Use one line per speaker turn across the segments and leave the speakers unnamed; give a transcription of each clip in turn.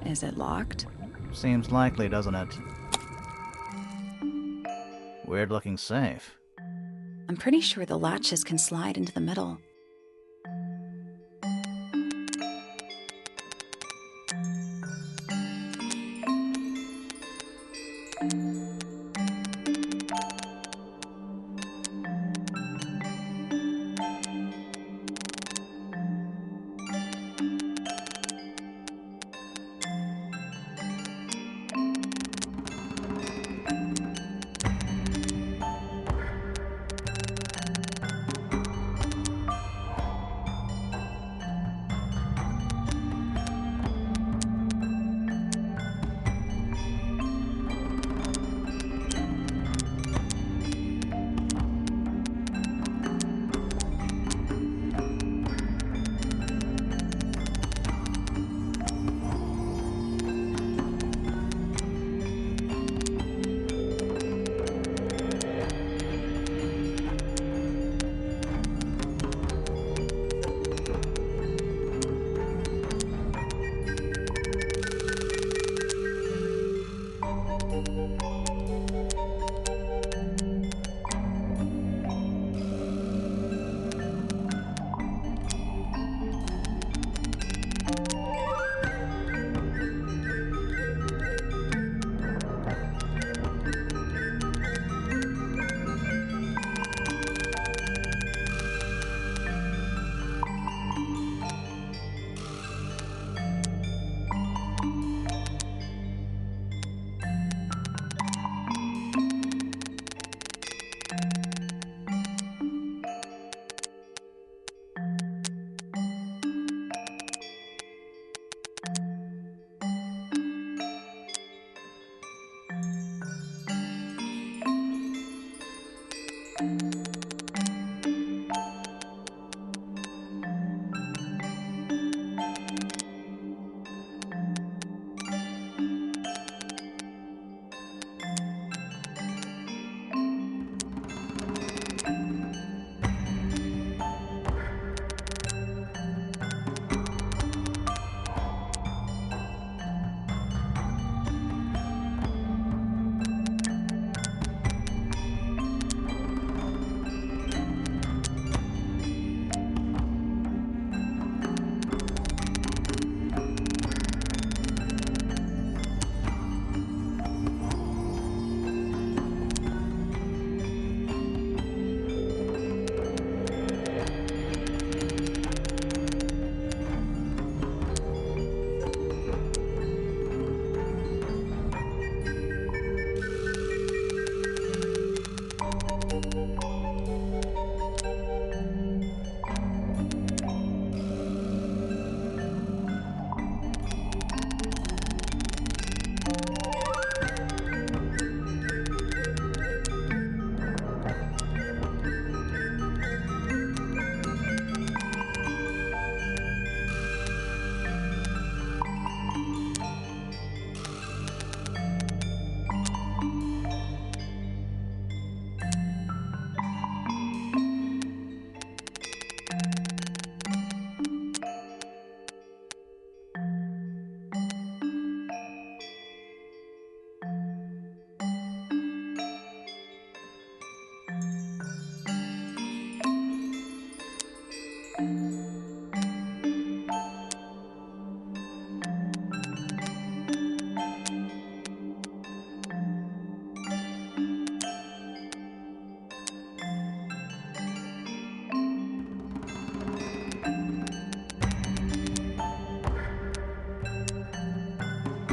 Is it locked?
Seems likely, doesn't it? Weird-looking safe.
I'm pretty sure the latches can slide into the middle.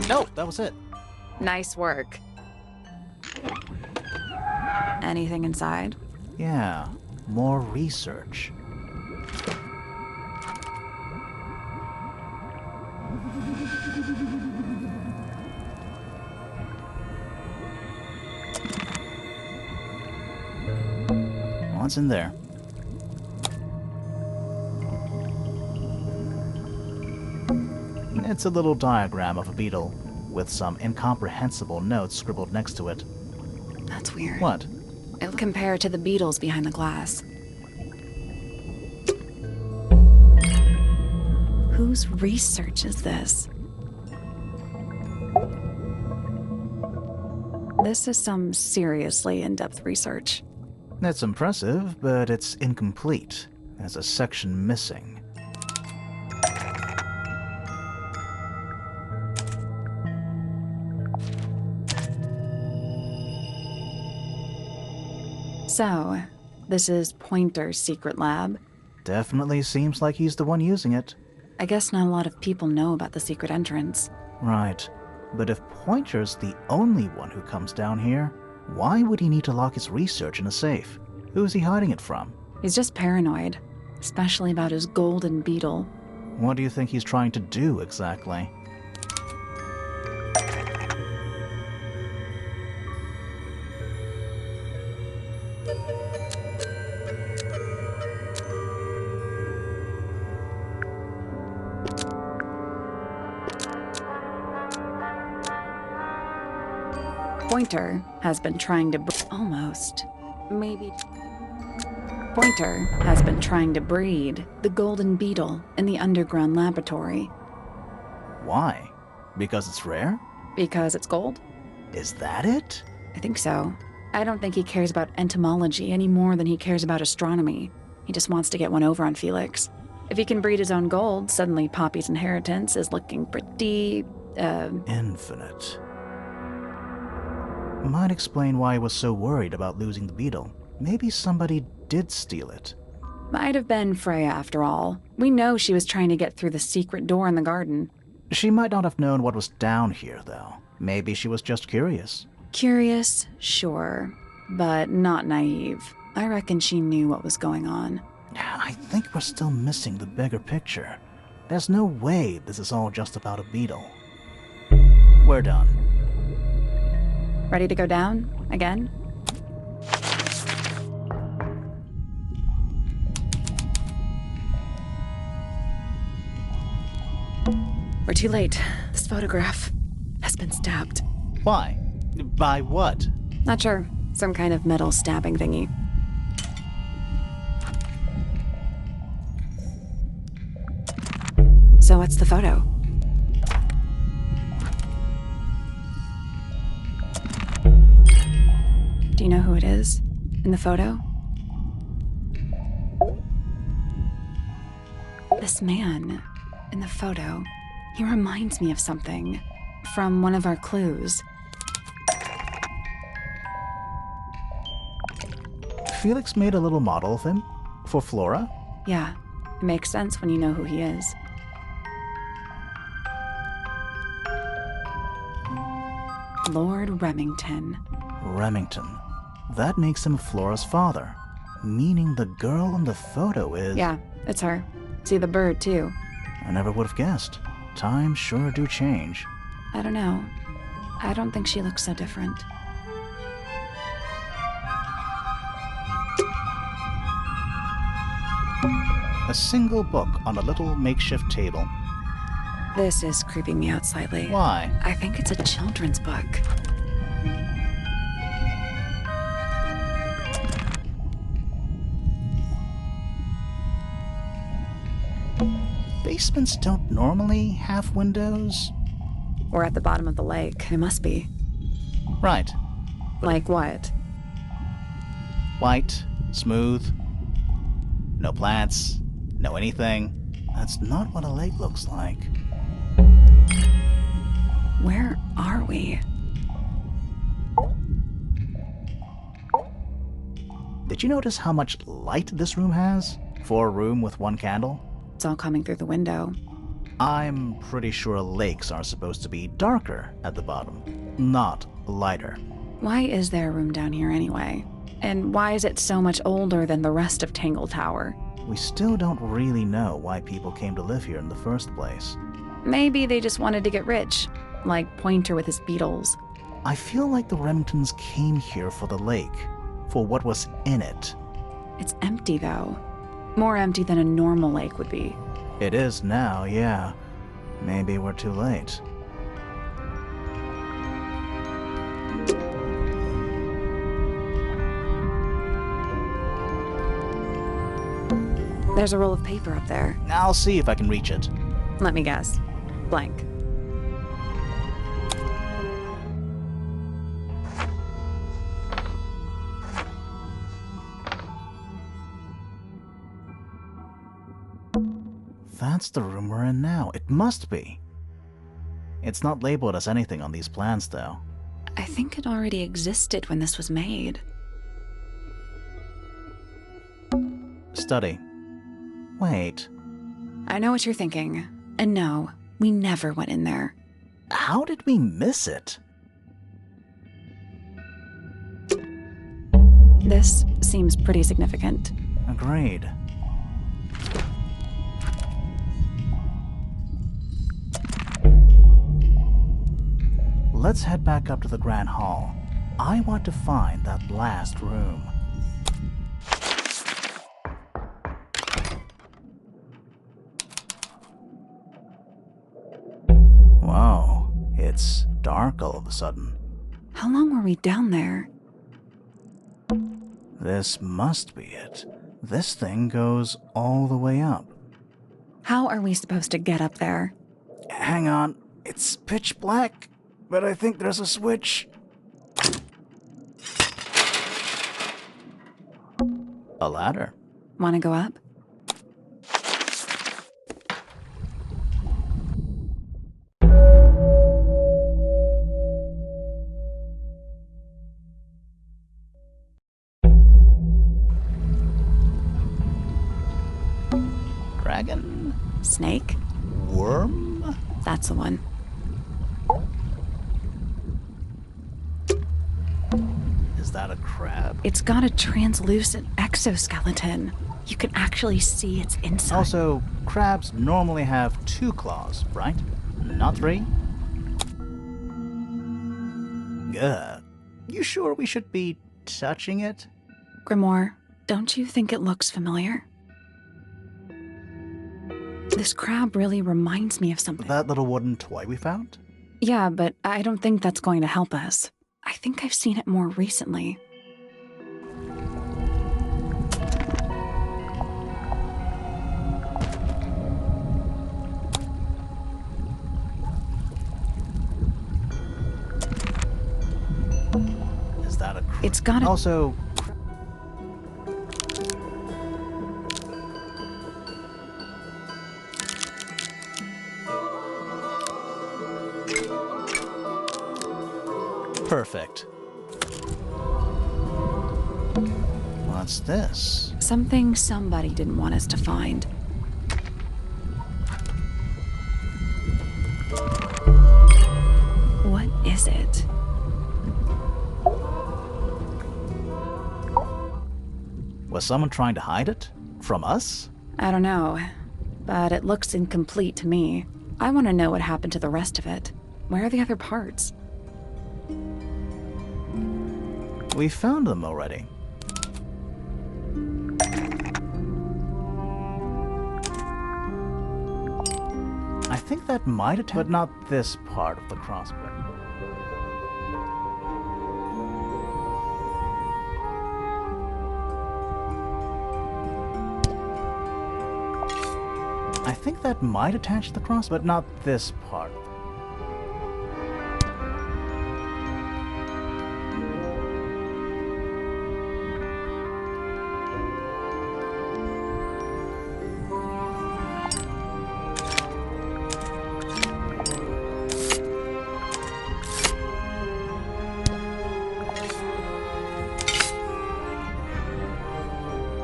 Nope, that was it.
Nice work. Anything inside?
Yeah, more research. What's in there? It's a little diagram of a beetle, with some incomprehensible notes scribbled next to it.
That's weird.
What?
It'll compare to the beetles behind the glass. Whose research is this? This is some seriously in-depth research.
It's impressive, but it's incomplete. There's a section missing.
So, this is Pointer's secret lab.
Definitely seems like he's the one using it.
I guess not a lot of people know about the secret entrance.
Right. But if Pointer's the only one who comes down here, why would he need to lock his research in a safe? Who's he hiding it from?
He's just paranoid, especially about his golden beetle.
What do you think he's trying to do exactly?
Pointer has been trying to Pointer has been trying to breed the golden beetle in the underground laboratory.
Why? Because it's rare?
Because it's gold?
Is that it?
I think so. I don't think he cares about entomology any more than he cares about astronomy. He just wants to get one over on Felix. If he can breed his own gold, suddenly Poppy's inheritance is looking pretty,
Infinite. Might explain why he was so worried about losing the beetle. Maybe somebody did steal it.
Might have been Freya after all. We know she was trying to get through the secret door in the garden.
She might not have known what was down here, though. Maybe she was just curious.
Curious, sure, but not naive. I reckon she knew what was going on.
I think we're still missing the bigger picture. There's no way this is all just about a beetle. We're done.
Ready to go down? Again? We're too late. This photograph has been stabbed.
Why? By what?
Not sure. Some kind of metal stabbing thingy. So what's the photo? Do you know who it is in the photo? This man in the photo, he reminds me of something from one of our clues.
Felix made a little model of him? For Flora?
Yeah, it makes sense when you know who he is. Lord Remington.
Remington. That makes him Flora's father. Meaning the girl in the photo is...
Yeah, it's her. See the bird, too.
I never would have guessed. Times sure do change.
I don't know. I don't think she looks so different.
A single book on a little makeshift table.
This is creeping me out slightly.
Why?
I think it's a children's book.
Basements don't normally have windows?
We're at the bottom of the lake. It must be.
Right.
Like what?
White, smooth, no plants, no anything. That's not what a lake looks like.
Where are we?
Did you notice how much light this room has? For a room with one candle?
It's all coming through the window.
I'm pretty sure lakes are supposed to be darker at the bottom, not lighter.
Why is there a room down here anyway? And why is it so much older than the rest of Tangle Tower?
We still don't really know why people came to live here in the first place.
Maybe they just wanted to get rich, like Pointer with his beetles.
I feel like the Remingtons came here for the lake, for what was in it.
It's empty, though. More empty than a normal lake would be.
It is now, yeah. Maybe we're too late.
There's a roll of paper up there.
I'll see if I can reach it.
Let me guess. Blank.
That's the room we're in now. It must be. It's not labeled as anything on these plans, though.
I think it already existed when this was made.
Study. Wait.
I know what you're thinking. And no, we never went in there.
How did we miss it?
This seems pretty significant.
Agreed. Let's head back up to the Grand Hall. I want to find that last room. Wow, it's dark all of a sudden.
How long were we down there?
This must be it. This thing goes all the way up.
How are we supposed to get up there?
Hang on, it's pitch black, but I think there's a switch. A ladder.
Want to go up?
Dragon?
Snake?
Worm?
That's the one.
Is that a crab?
It's got a translucent exoskeleton. You can actually see its inside.
Also, crabs normally have 2 claws, right? Not 3? You sure we should be touching it?
Grimoire, don't you think it looks familiar? This crab really reminds me of something.
That little wooden toy we found?
Yeah, but I don't think that's going to help us. I think I've seen it more recently.
Is that a crab?
It's got a...
Also... Perfect. What's this?
Something somebody didn't want us to find. What is it?
Was someone trying to hide it? From us?
I don't know, but it looks incomplete to me. I want to know what happened to the rest of it. Where are the other parts?
We found them already. I think that might attach, but not this part of the crossbow. I think that might attach the crossbow, but not this part.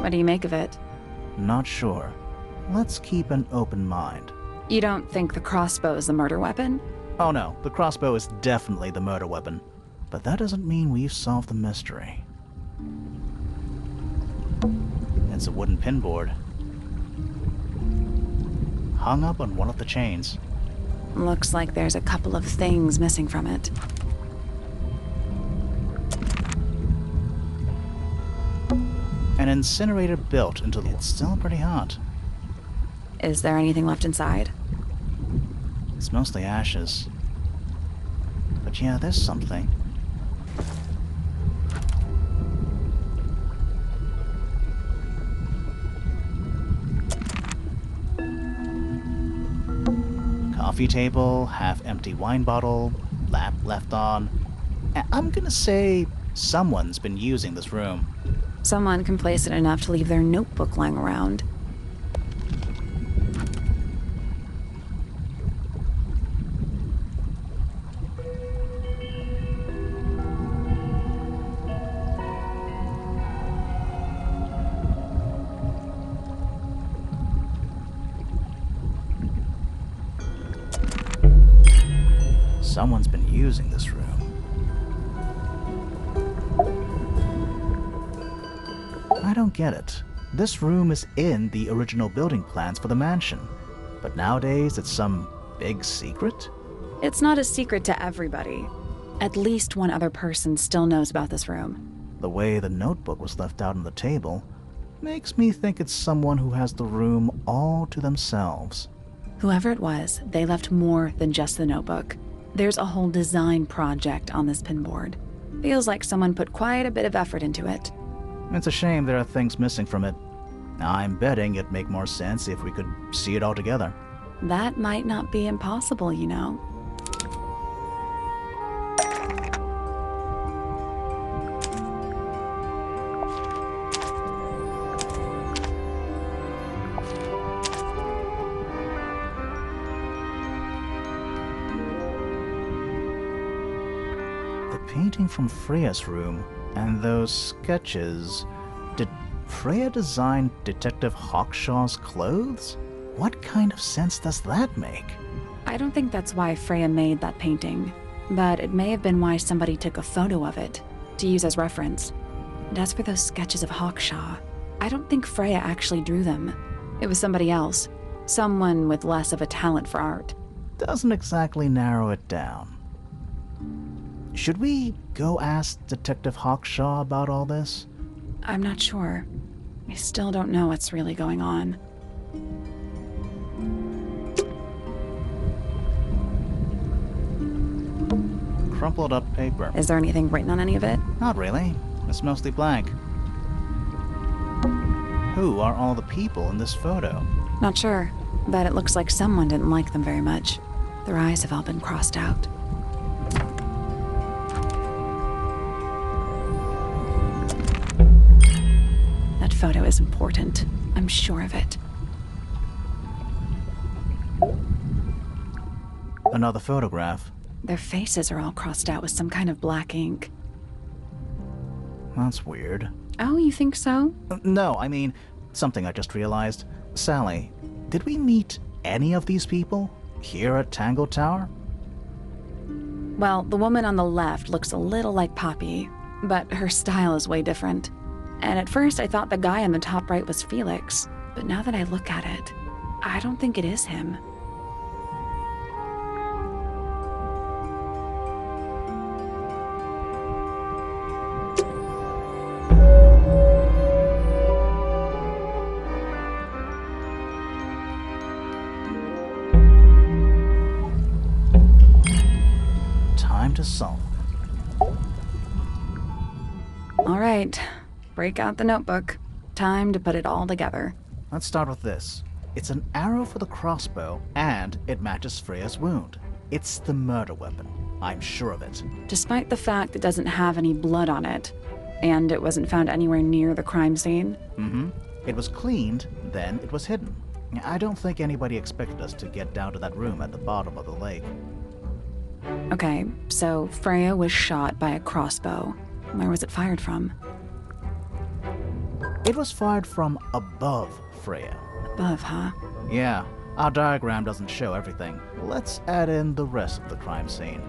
What do you make of it?
Not sure. Let's keep an open mind.
You don't think the crossbow is the murder weapon?
Oh no, the crossbow is definitely the murder weapon. But that doesn't mean we've solved the mystery. It's a wooden pinboard. Hung up on one of the chains.
Looks like there's a couple of things missing from it.
An incinerator built into the... It's still pretty hot.
Is there anything left inside?
It's mostly ashes. But yeah, there's something. Coffee table, half-empty wine bottle, lamp left on. I'm gonna say someone's been using this room.
Someone complacent enough to leave their notebook lying around.
Someone's been using this room. I don't get it. This room is in the original building plans for the mansion, but nowadays it's some big secret?
It's not a secret to everybody. At least one other person still knows about this room.
The way the notebook was left out on the table makes me think it's someone who has the room all to themselves.
Whoever it was, they left more than just the notebook. There's a whole design project on this pinboard. Feels like someone put quite a bit of effort into it.
It's a shame there are things missing from it. I'm betting it'd make more sense if we could see it all together.
That might not be impossible, you know.
The painting from Freya's room and those sketches. Did Freya design Detective Hawkshaw's clothes? What kind of sense does that make?
I don't think that's why Freya made that painting, but it may have been why somebody took a photo of it to use as reference. And as for those sketches of Hawkshaw, I don't think Freya actually drew them. It was somebody else, someone with less of a talent for art.
Doesn't exactly narrow it down. Should we go ask Detective Hawkshaw about all this?
I'm not sure. I still don't know what's really going on.
Crumpled up paper.
Is there anything written on any of it?
Not really. It's mostly blank. Who are all the people in this photo?
Not sure, but it looks like someone didn't like them very much. Their eyes have all been crossed out. That photo is important. I'm sure of it.
Another photograph.
Their faces are all crossed out with some kind of black ink.
That's weird.
Oh, you think so?
No, I mean, something I just realized. Sally, did we meet any of these people here at Tangle Tower?
Well, the woman on the left looks a little like Poppy, but her style is way different. And at first I thought the guy on the top right was Felix, but now that I look at it, I don't think it is him.
Time to solve.
All right, break out the notebook. Time to put it all together.
Let's start with this. It's an arrow for the crossbow, and it matches Freya's wound. It's the murder weapon. I'm sure of it.
Despite the fact it doesn't have any blood on it, and it wasn't found anywhere near the crime scene.
It was cleaned, then it was hidden. I don't think anybody expected us to get down to that room at the bottom of the lake.
Okay, so Freya was shot by a crossbow. Where was it fired from?
It was fired from above Freya.
Above, huh?
Yeah, our diagram doesn't show everything. Let's add in the rest of the crime scene.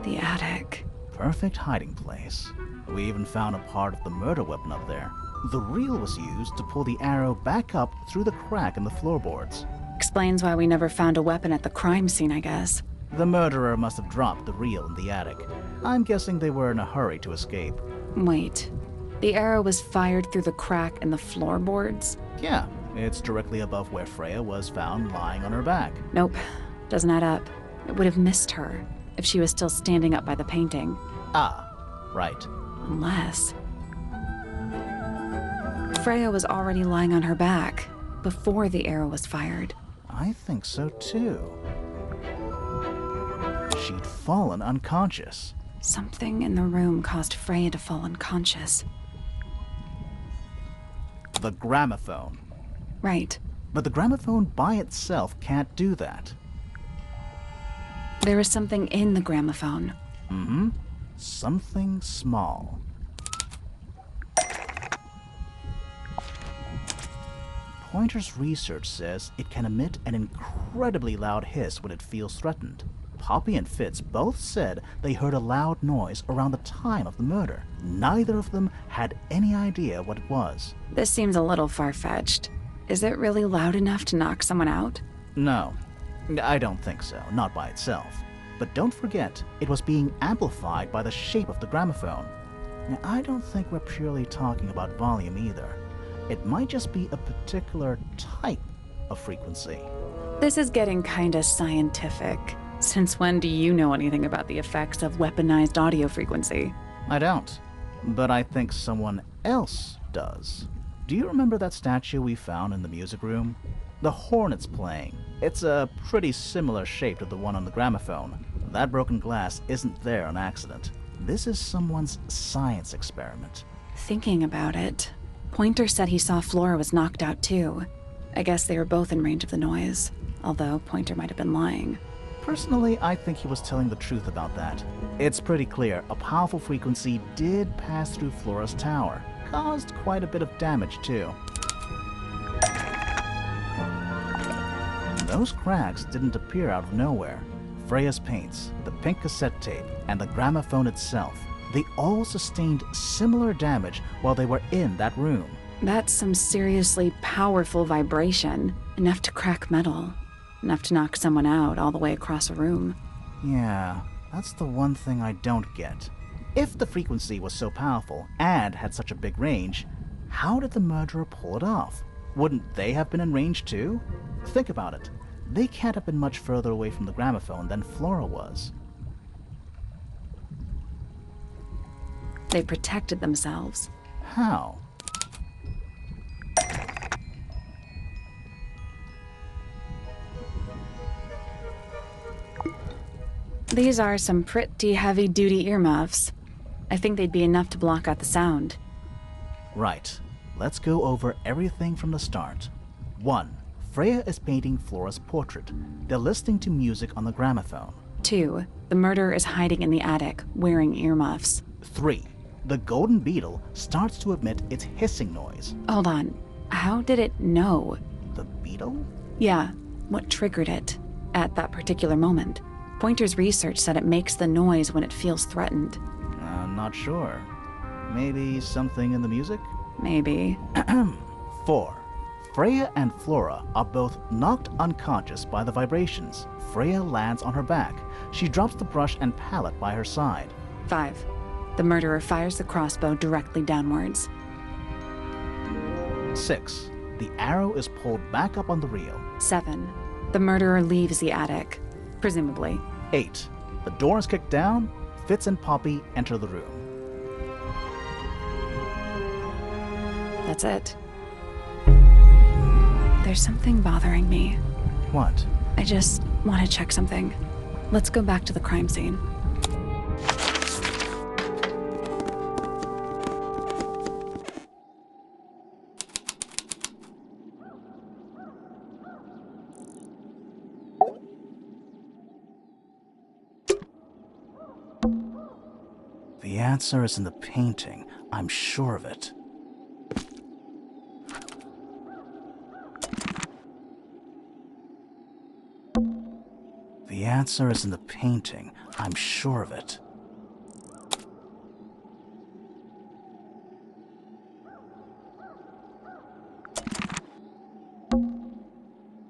The attic.
Perfect hiding place. We even found a part of the murder weapon up there. The reel was used to pull the arrow back up through the crack in the floorboards.
Explains why we never found a weapon at the crime scene, I guess.
The murderer must have dropped the reel in the attic. I'm guessing they were in a hurry to escape.
Wait. The arrow was fired through the crack in the floorboards?
Yeah, it's directly above where Freya was found lying on her back.
Nope. Doesn't add up. It would have missed her if she was still standing up by the painting.
Ah, right.
Unless Freya was already lying on her back before the arrow was fired.
I think so too. She'd fallen unconscious.
Something in the room caused Freya to fall unconscious.
The gramophone.
Right.
But the gramophone by itself can't do that.
There is something in the gramophone.
Something small. Pointer's research says it can emit an incredibly loud hiss when it feels threatened. Poppy and Fitz both said they heard a loud noise around the time of the murder. Neither of them had any idea what it was.
This seems a little far-fetched. Is it really loud enough to knock someone out?
No, I don't think so, not by itself. But don't forget, it was being amplified by the shape of the gramophone. Now, I don't think we're purely talking about volume either. It might just be a particular type of frequency.
This is getting kinda scientific. Since when do you know anything about the effects of weaponized audio frequency?
I don't, but I think someone else does. Do you remember that statue we found in the music room? The horn it's playing. It's a pretty similar shape to the one on the gramophone. That broken glass isn't there on accident. This is someone's science experiment.
Thinking about it, Pointer said he saw Flora was knocked out too. I guess they were both in range of the noise, although Pointer might have been lying.
Personally, I think he was telling the truth about that. It's pretty clear a powerful frequency did pass through Floras Tower. Caused quite a bit of damage too. Those cracks didn't appear out of nowhere. Freya's paints, the pink cassette tape, and the gramophone itself, they all sustained similar damage while they were in that room.
That's some seriously powerful vibration, enough to crack metal. Enough to knock someone out all the way across a room.
Yeah, that's the one thing I don't get. If the frequency was so powerful and had such a big range, how did the murderer pull it off? Wouldn't they have been in range too? Think about it. They can't have been much further away from the gramophone than Flora was.
They protected themselves.
How?
These are some pretty heavy-duty earmuffs. I think they'd be enough to block out the sound.
Right. Let's go over everything from the start. 1. Freya is painting Flora's portrait. They're listening to music on the gramophone.
2. The murderer is hiding in the attic, wearing earmuffs.
3. The golden beetle starts to emit its hissing noise.
Hold on. How did it know?
The beetle?
Yeah, what triggered it at that particular moment? Pointer's research said it makes the noise when it feels threatened.
I'm not sure. Maybe something in the music?
Maybe.
4. Freya and Flora are both knocked unconscious by the vibrations. Freya lands on her back. She drops the brush and palette by her side.
5. The murderer fires the crossbow directly downwards.
6. The arrow is pulled back up on the reel.
7. The murderer leaves the attic, presumably.
8. The door is kicked down. Fitz and Poppy enter the room.
That's it. There's something bothering me.
What?
I just want to check something. Let's go back to the crime scene.
The answer is in the painting. I'm sure of it. The answer is in the painting. I'm sure of it.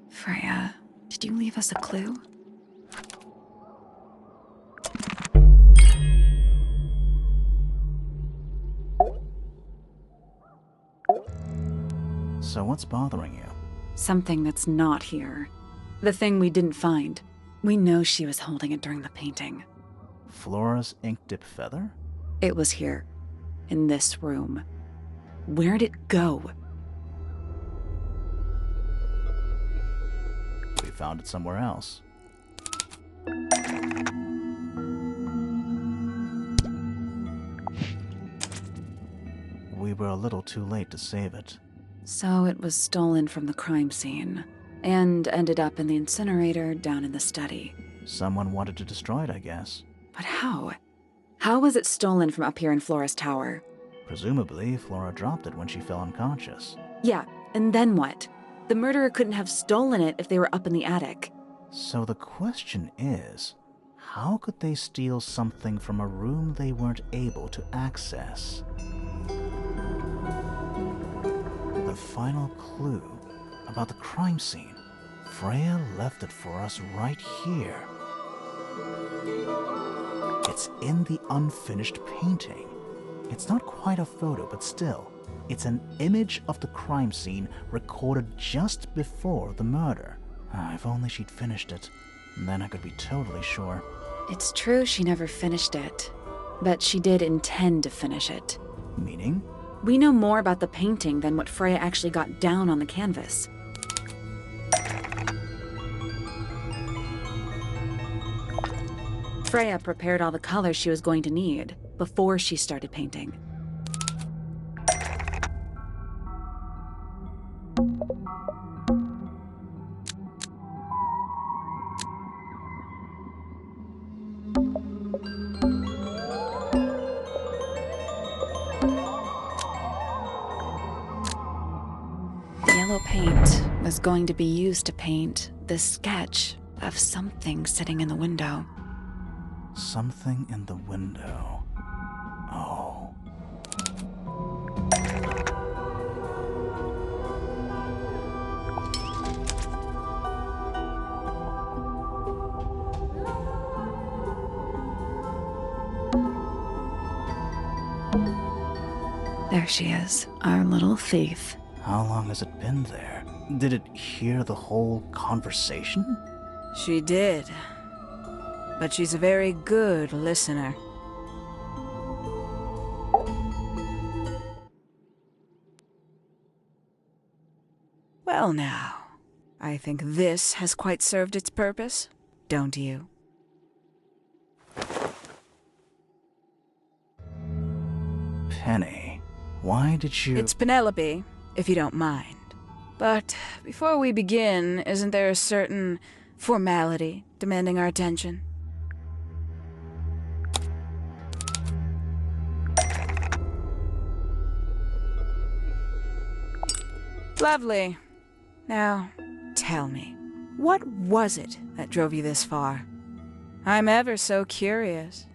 Freya, did you leave us a clue?
So what's bothering you?
Something that's not here. The thing we didn't find. We know she was holding it during the painting.
Flora's ink dip feather?
It was here, in this room. Where'd it go?
We found it somewhere else. We were a little too late to save it.
So it was stolen from the crime scene, and ended up in the incinerator down in the study.
Someone wanted to destroy it, I guess.
But how? How was it stolen from up here in Floras Tower?
Presumably, Flora dropped it when she fell unconscious.
Yeah, and then what? The murderer couldn't have stolen it if they were up in the attic.
So the question is, how could they steal something from a room they weren't able to access? The final clue about the crime scene. Freya left it for us right here. It's in the unfinished painting. It's not quite a photo, but still, it's an image of the crime scene recorded just before the murder. If only she'd finished it, then I could be totally sure.
It's true she never finished it, but she did intend to finish it.
Meaning?
We know more about the painting than what Freya actually got down on the canvas. Freya prepared all the colors she was going to need before she started painting. The yellow paint was going to be used to paint this sketch of something sitting in the window.
Something in the window. Oh.
There she is, our little thief.
How long has it been there? Did it hear the whole conversation?
She did. But she's a very good listener. Well now, I think this has quite served its purpose, don't you?
Penny, why did you...
It's Penelope, if you don't mind. But before we begin, isn't there a certain formality demanding our attention? Lovely. Now, tell me, what was it that drove you this far? I'm ever so curious.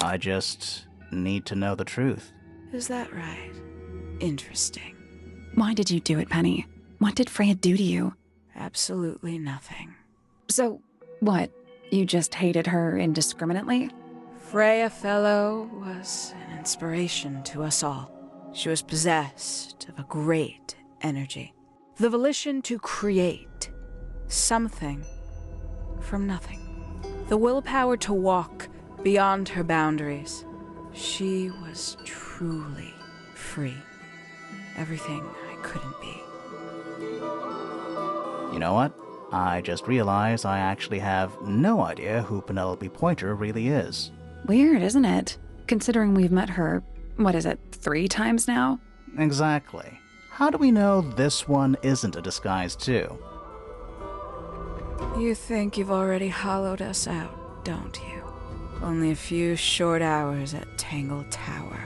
I just need to know the truth.
Is that right? Interesting.
Why did you do it, Penny? What did Freya do to you?
Absolutely nothing.
So, what? You just hated her indiscriminately?
Freya Fellow was an inspiration to us all. She was possessed of a great energy. The volition to create something from nothing. The willpower to walk beyond her boundaries. She was truly free. Everything I couldn't be.
You know what? I just realized I actually have no idea who Penelope Pointer really is.
Weird, isn't it? Considering we've met her, what is it, 3 times now?
Exactly. How do we know this one isn't a disguise too?
You think you've already hollowed us out, don't you? Only a few short hours at Tangle Tower,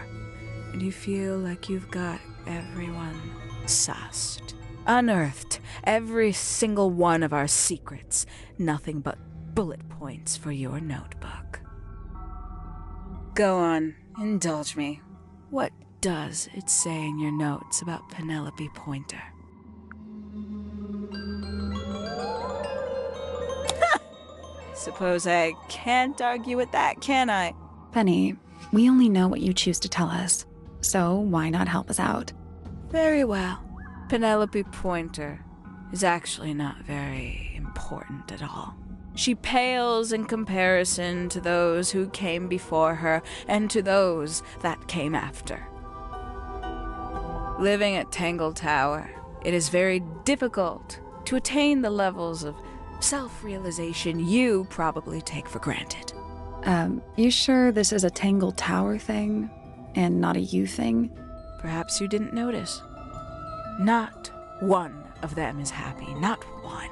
and you feel like you've got everyone sussed. Unearthed every single one of our secrets. Nothing but bullet points for your notebook. Go on, indulge me. What does it say in your notes about Penelope Pointer? Suppose I can't argue with that, can I?
Penny, we only know what you choose to tell us, so why not help us out?
Very well. Penelope Pointer is actually not very important at all. She pales in comparison to those who came before her and to those that came after. Living at Tangle Tower, it is very difficult to attain the levels of self-realization you probably take for granted.
You sure this is a Tangle Tower thing and not a you thing?
Perhaps you didn't notice. Not one of them is happy, not one.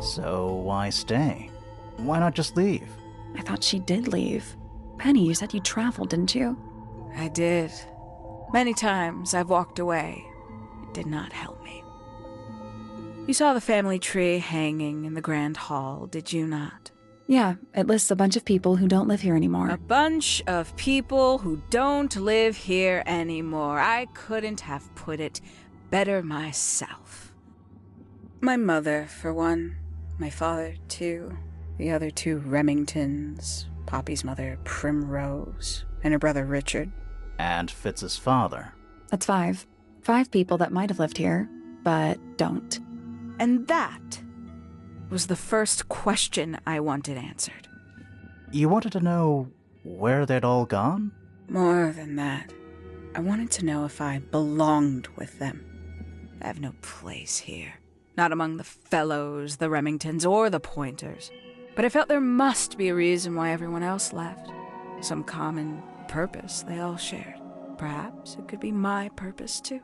So why stay? Why not just leave?
I thought she did leave. Penny, you said you traveled, didn't you?
I did. Many times I've walked away. It did not help me. You saw the family tree hanging in the grand hall, did you not?
Yeah, it lists a bunch of people who don't live here anymore.
A bunch of people who don't live here anymore. I couldn't have put it better myself. My mother, for one. My father, too. The other two Remingtons. Poppy's mother, Primrose. And her brother, Richard.
And Fitz's father.
That's 5. 5 people that might have lived here, but don't.
And that was the first question I wanted answered.
You wanted to know where they'd all gone?
More than that, I wanted to know if I belonged with them. I have no place here. Not among the Fellows, the Remingtons, or the Pointers. But I felt there must be a reason why everyone else left. Some common purpose they all shared. Perhaps it could be my purpose, too.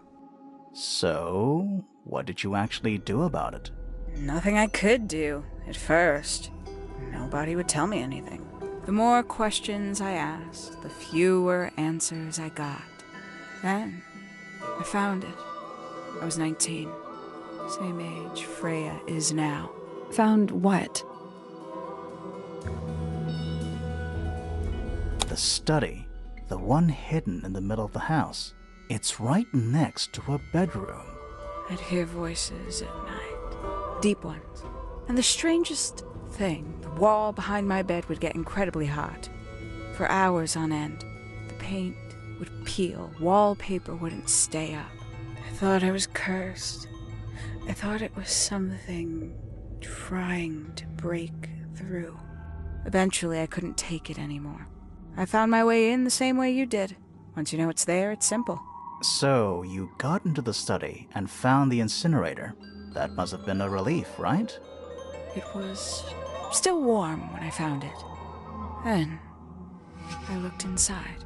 So, what did you actually do about it?
Nothing I could do, at first. Nobody would tell me anything. The more questions I asked, the fewer answers I got. Then, I found it. I was 19. Same age Freya is now.
Found what?
The study. The one hidden in the middle of the house. It's right next to her bedroom.
I'd hear voices at night. Deep ones. And the strangest thing, the wall behind my bed would get incredibly hot. For hours on end. The paint would peel. Wallpaper wouldn't stay up. I thought I was cursed. I thought it was something trying to break through. Eventually, I couldn't take it anymore. I found my way in the same way you did. Once you know it's there, it's simple.
So, you got into the study and found the incinerator. That must have been a relief, right?
It was still warm when I found it. Then, I looked inside.